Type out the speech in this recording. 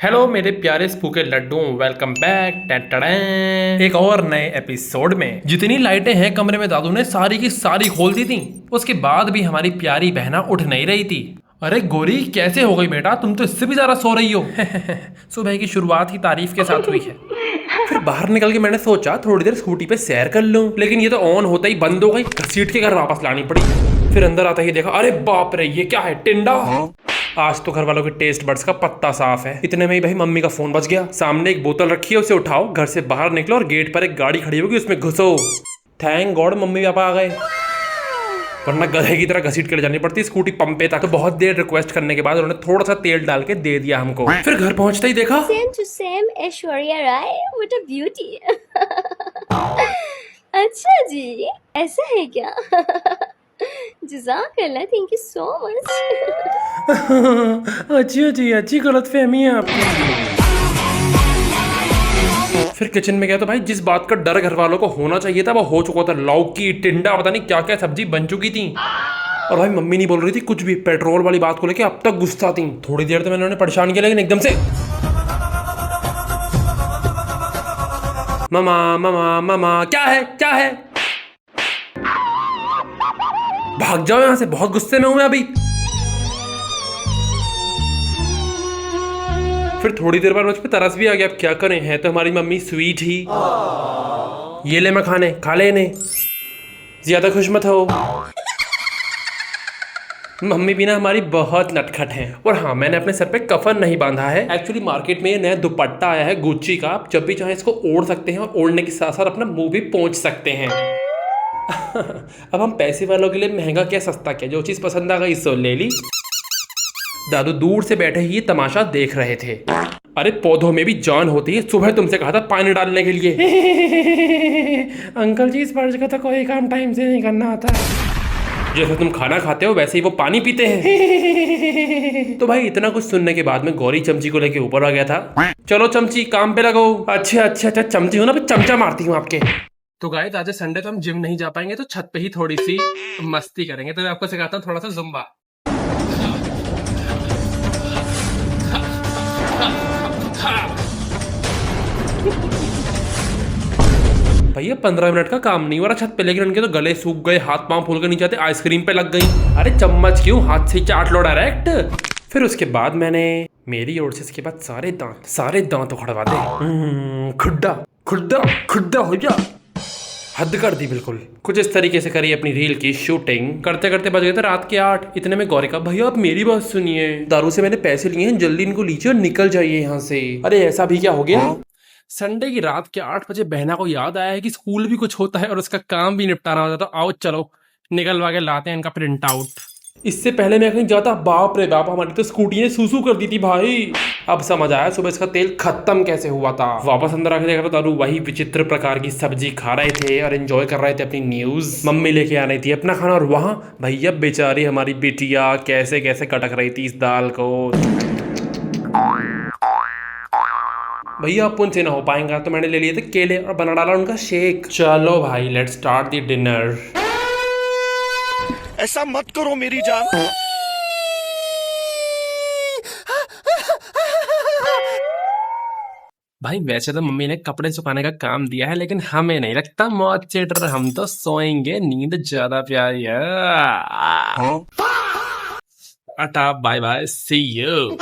Hello मेरे प्यारे स्पूके Laddu, welcome back एक और नए एपिसोड में। जितनी लाइटें हैं कमरे में दादू ने सारी की सारी खोल दी थी। उसके बाद भी हमारी प्यारी बहना उठ नहीं रही थी। अरे गोरी कैसे हो गई बेटा, तुम तो इससे भी ज्यादा सो रही हो। सुबह की शुरुआत ही तारीफ के साथ हुई है। फिर बाहर निकल के मैंने सोचा थोड़ी देर स्कूटी पे सैर कर लूं, लेकिन ये तो ऑन होता ही बंद हो गई। घसीट के घर वापस लानी पड़ी। फिर अंदर आता ही देखा, अरे बाप रे ये क्या है, टिंडा। आज तो घर वालों के टेस्ट बड्स का पत्ता साफ है। इतने में ही भाई मम्मी का फोन बज गया। सामने एक बोतल रखी है, उसे उठाओ, घर से बाहर निकलो और गेट पर एक गाड़ी खड़ी होगी, उसमें घुसो। थैंक गॉड मम्मी पापा आ गए, वरना गधे की तरह घसीट के ले जानी पड़ती स्कूटी पंप पे तक। तो बहुत देर रिक्वेस्ट करने के बाद उन्होंने थोड़ा सा तेल डाल के दे दिया हमको। फिर घर पहुंचते ही देखा same to same Aishwarya Rai, what a beauty. अच्छा जी, ऐसा है क्या? जज़ाकल्लाह, थैंक यू सो मच। अच्छी अच्छी अच्छी गलतफहमी है आपकी। फिर किचन में गया तो भाई जिस बात का डर घर वालों को होना चाहिए था वो हो चुका था। लौकी, टिंडा, पता नहीं क्या क्या सब्जी बन चुकी थी। और भाई मम्मी नहीं बोल रही थी कुछ भी। पेट्रोल वाली बात को लेके अब तक गुस्सा थी। थोड़ी देर तो मैंने उन्हें परेशान किया, लेकिन एकदम से मामा मामा मामा क्या है क्या है, भाग जाओ यहाँ से, बहुत गुस्से में हूं मैं अभी। फिर थोड़ी देर बाद मुझ पे तरस भी आ गया। अब क्या करें, है तो हमारी मम्मी स्वीट ही। ये ले मैं खाने, खा ले इन्हें, ज्यादा खुश मत हो। मम्मी भी ना हमारी बहुत नटखट हैं। और हाँ, मैंने अपने सर पे कफन नहीं बांधा है। एक्चुअली मार्केट में ये नया दुपट्टा आया है गुच्ची का। आप जब भी चाहे इसको ओढ़ सकते हैं और ओढ़ने के साथ साथ अपना मुंह भी पोंछ सकते हैं। अब हम पैसे वालों के लिए महंगा क्या सस्ता क्या, जो चीज पसंद आ गई सो ले ली। दादू दूर से बैठे ही ये तमाशा देख रहे थे। अरे पौधों में भी जान होती है, सुबह तुमसे कहा था पानी डालने के लिए। अंकल जी इस वर्ष का तो कोई काम टाइम से नहीं करना आता। जैसे तुम खाना खाते हो वैसे ही वो पानी पीते हैं। तो भाई इतना कुछ सुनने के बाद में गौरी चमची को लेके ऊपर आ गया था। चलो चमची काम पे लगो। अच्छा अच्छा अच्छा, चमची हो ना, चमचा मारती हूँ आपके। तो गाइस आज संडे तो हम जिम नहीं जा पाएंगे, तो छत पे ही थोड़ी सी मस्ती करेंगे। तो मैं आपको सिखाता हूँ थोड़ा सा जुम्बा। भैया 15 मिनट का काम नहीं हो रहा छत पे, लेकिन उनके तो गले सूख गए, हाथ पांव फूल के नीचे आते, आइसक्रीम पे लग गई। अरे चम्मच क्यों, हाथ से चाट लो डायरेक्ट। फिर उसके बाद मैंने मेरी ओर से इसके बाद सारे दांत उखड़वा दे। खुड्डा खुड्डा खुड्डा हो गया, हद कर दी बिल्कुल। कुछ इस तरीके से करी अपनी रील की शूटिंग। करते करते बज गए थे रात के 8। इतने में गौरी का, भैया आप मेरी बात सुनिए, दारू से मैंने पैसे लिए हैं, जल्दी इनको लीजिए और निकल जाइए यहाँ से। अरे ऐसा भी क्या हो गया। संडे की रात के 8 बजे बहना को याद आया है कि स्कूल भी कुछ होता है और उसका काम भी निपटाना होता है। तो आओ चलो निकलवा के लाते हैं इनका प्रिंट आउट। इससे पहले मैं कहीं जाता, बाप रे बाप, हमारी तो स्कूटी ने सूसू कर दी थी भाई। अब समझ आया सुबह इसका तेल खत्म कैसे हुआ था। वापस अंदर आके देखा तो दारू वही विचित्र प्रकार की सब्जी खा रहे थे और एंजॉय कर रहे थे अपनी न्यूज। मम्मी लेके आ रही थी अपना खाना, और वहां भैया बेचारी हमारी बिटिया कैसे कैसे कटक रही थी इस दाल को। भैया अब उनसे ना हो पाएगा, तो मैंने ले लिए थे केले और बना डाला उनका शेक। चलो भाई लेट्स स्टार्ट द डिनर। ऐसा मत करो मेरी जान। भाई वैसे तो मम्मी ने कपड़े सुखाने का काम दिया है, लेकिन हमें नहीं लगता मौत चेटर, हम तो सोएंगे, नींद ज्यादा प्यारी है। अटा बाय बाय, सी यू।